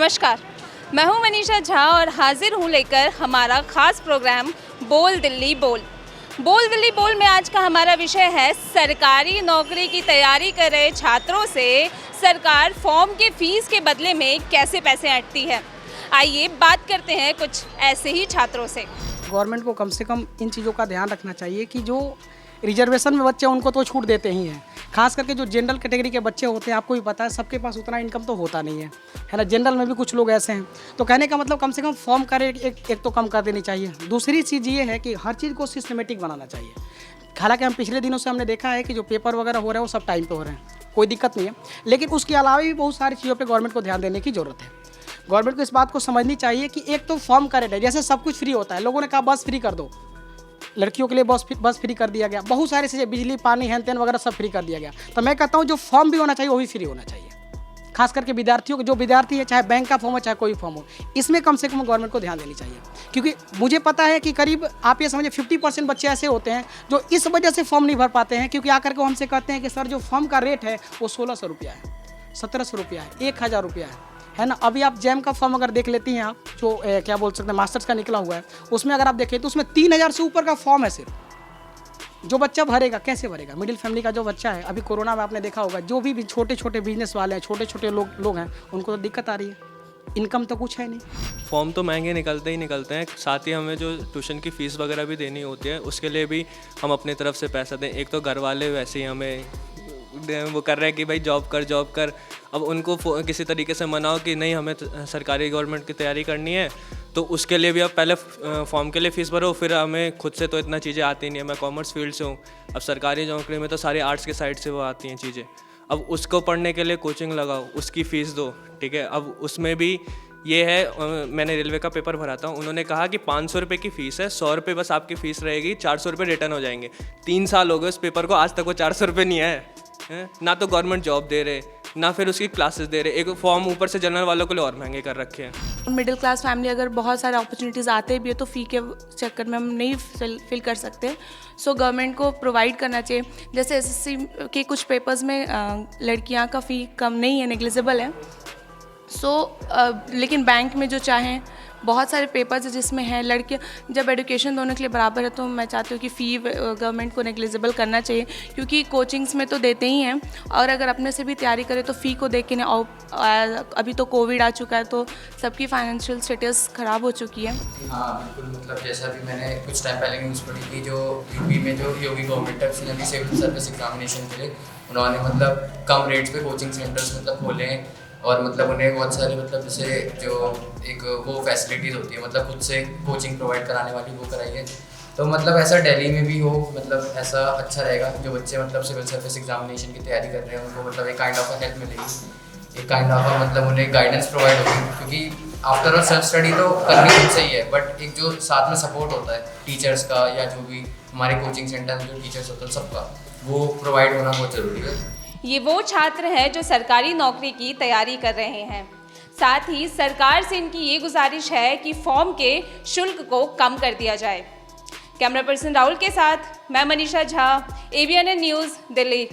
नमस्कार, मैं हूं मनीषा झा और हाजिर हूं लेकर हमारा खास प्रोग्राम बोल दिल्ली बोल। बोल दिल्ली बोल में आज का हमारा विषय है सरकारी नौकरी की तैयारी कर रहे छात्रों से सरकार फॉर्म के फीस के बदले में कैसे पैसे ऐंठती है। आइए बात करते हैं कुछ ऐसे ही छात्रों से। गवर्नमेंट को कम से कम इन चीज़ों का ध्यान रखना चाहिए कि जो रिजर्वेशन में बच्चे हैं उनको तो छूट देते ही हैं। खास करके जो जनरल कैटेगरी के बच्चे होते हैं, आपको भी पता है सबके पास उतना इनकम तो होता नहीं है ना। जनरल में भी कुछ लोग ऐसे हैं, तो कहने का मतलब कम से कम फॉर्म का रेट एक तो कम कर देनी चाहिए। दूसरी चीज़ ये है कि हर चीज़ को सिस्टमेटिक बनाना चाहिए। हालांकि हम पिछले दिनों से हमने देखा है कि जो पेपर वगैरह हो रहे हैं वो सब टाइम पे हो रहे हैं, कोई दिक्कत नहीं है, लेकिन उसके अलावा भी बहुत सारी चीज़ों पर गवर्नमेंट को ध्यान देने की ज़रूरत है। गवर्नमेंट को इस बात को समझनी चाहिए कि एक तो फॉर्म का रेट है, जैसे सब कुछ फ्री होता है, लोगों ने कहा बस फ्री कर दो, लड़कियों के लिए बस फ्री कर दिया गया, बहुत सारे चीज़ें बिजली पानी हैन तेन वगैरह सब फ्री कर दिया गया। तो मैं कहता हूँ जो फॉर्म भी होना चाहिए वो भी फ्री होना चाहिए। खास करके विद्यार्थियों को, जो विद्यार्थी है, चाहे बैंक का फॉर्म हो चाहे कोई फॉर्म हो, इसमें कम से कम गवर्नमेंट को ध्यान देनी चाहिए। क्योंकि मुझे पता है कि करीब आप ये समझिए 50% बच्चे ऐसे होते हैं जो इस वजह से फॉर्म नहीं भर पाते हैं, क्योंकि आकर के वो हमसे कहते हैं कि सर जो फॉर्म का रेट है वो 1600 रुपया है, 1700 रुपया है, 1000 रुपया है ना। अभी आप जैम का फॉर्म अगर देख लेती हैं आप, जो क्या बोल सकते हैं मास्टर्स का निकला हुआ है, उसमें अगर आप देखें तो उसमें 3000 से ऊपर का फॉर्म है सिर्फ। जो बच्चा भरेगा कैसे भरेगा? मिडिल फैमिली का जो बच्चा है, अभी कोरोना में आपने देखा होगा, जो भी छोटे छोटे बिजनेस वाले हैं, छोटे छोटे लोग हैं, उनको तो दिक्कत आ रही है, इनकम तो कुछ है नहीं। फॉर्म तो महंगे निकलते ही निकलते हैं, साथ ही हमें जो ट्यूशन की फ़ीस वगैरह भी देनी होती है, उसके लिए भी हम अपनी तरफ से पैसा दें। एक तो घर वाले वैसे ही हमें वो कर रहे हैं कि भाई जॉब कर। अब उनको किसी तरीके से मनाओ कि नहीं हमें सरकारी गवर्नमेंट की तैयारी करनी है, तो उसके लिए भी अब पहले फॉर्म के लिए फ़ीस भरो, फिर हमें खुद से तो इतना चीज़ें आती नहीं है। मैं कॉमर्स फील्ड से हूँ, अब सरकारी नौकरी में तो सारी आर्ट्स के साइड से वो आती हैं चीज़ें। अब उसको पढ़ने के लिए कोचिंग लगाओ, उसकी फ़ीस दो, ठीक है। अब उसमें भी ये है, मैंने रेलवे का पेपर भरा था, उन्होंने कहा कि 500 रुपये की फ़ीस है, 100 रुपये बस आपकी फ़ीस रहेगी, 400 रुपये रिटर्न हो जाएंगे। 3 साल हो गए उस पेपर को, आज तक वो 400 रुपये नहीं है। ना तो गवर्नमेंट जॉब दे रहे, ना फिर उसकी क्लासेस दे रहे, एक फॉर्म ऊपर से जनरल वालों के लिए और महंगे कर रखे हैं। मिडिल क्लास फैमिली अगर बहुत सारे अपॉर्चुनिटीज़ आते भी है तो फ़ी के चक्कर में हम नहीं फिल कर सकते। सो गवर्नमेंट को प्रोवाइड करना चाहिए। जैसे एसएससी के कुछ पेपर्स में लड़कियां का फ़ी कम नहीं है, नेग्लिजिबल है। लेकिन बैंक में जो चाहें बहुत सारे पेपर्स है जिसमें है लड़कियां, जब एजुकेशन दोनों के लिए बराबर है तो मैं चाहती हूँ कि फ़ी गवर्नमेंट को नेग्लिजिबल करना चाहिए, क्योंकि कोचिंग्स में तो देते ही हैं, और अगर अपने से भी तैयारी करें तो फ़ी को देख के नहीं। और अभी तो कोविड आ चुका है तो सबकी फाइनेंशियल स्टेटस ख़राब हो चुकी है। हाँ बिल्कुल, मतलब जैसा भी मैंने कुछ टाइम पहले न्यूज़ पढ़ी थी, जो यूपी में जो योगी गवर्नमेंट है उसने अभी सिविल सर्विस एग्जामिनेशन के लिए उन्होंने मतलब कम रेट्स पे कोचिंग सेंटर्स मतलब खोले हैं, और मतलब उन्हें बहुत सारी मतलब जैसे जो एक वो फैसिलिटीज़ होती है, मतलब खुद से कोचिंग प्रोवाइड कराने वाली वो कराई है। तो मतलब ऐसा दिल्ली में भी हो, मतलब ऐसा अच्छा रहेगा। जो बच्चे मतलब सिविल सर्विस एग्जामिनेशन की तैयारी कर रहे हैं उनको मतलब एक काइंड ऑफ हेल्प मिलेगी, एक काइंड ऑफ मतलब उन्हें गाइडेंस प्रोवाइड होगी, क्योंकि आफ्टर ऑल सेल्फ स्टडी तो करनी खुद से ही है, बट एक जो साथ में सपोर्ट होता है टीचर्स का या जो भी हमारे कोचिंग सेंटर में जो टीचर्स होते हैं सबका, वो प्रोवाइड होना बहुत ज़रूरी है। ये वो छात्र हैं जो सरकारी नौकरी की तैयारी कर रहे हैं। साथ ही सरकार से इनकी ये गुजारिश है कि फॉर्म के शुल्क को कम कर दिया जाए। कैमरा पर्सन राहुल के साथ मैं मनीषा झा, ABN न्यूज़, दिल्ली।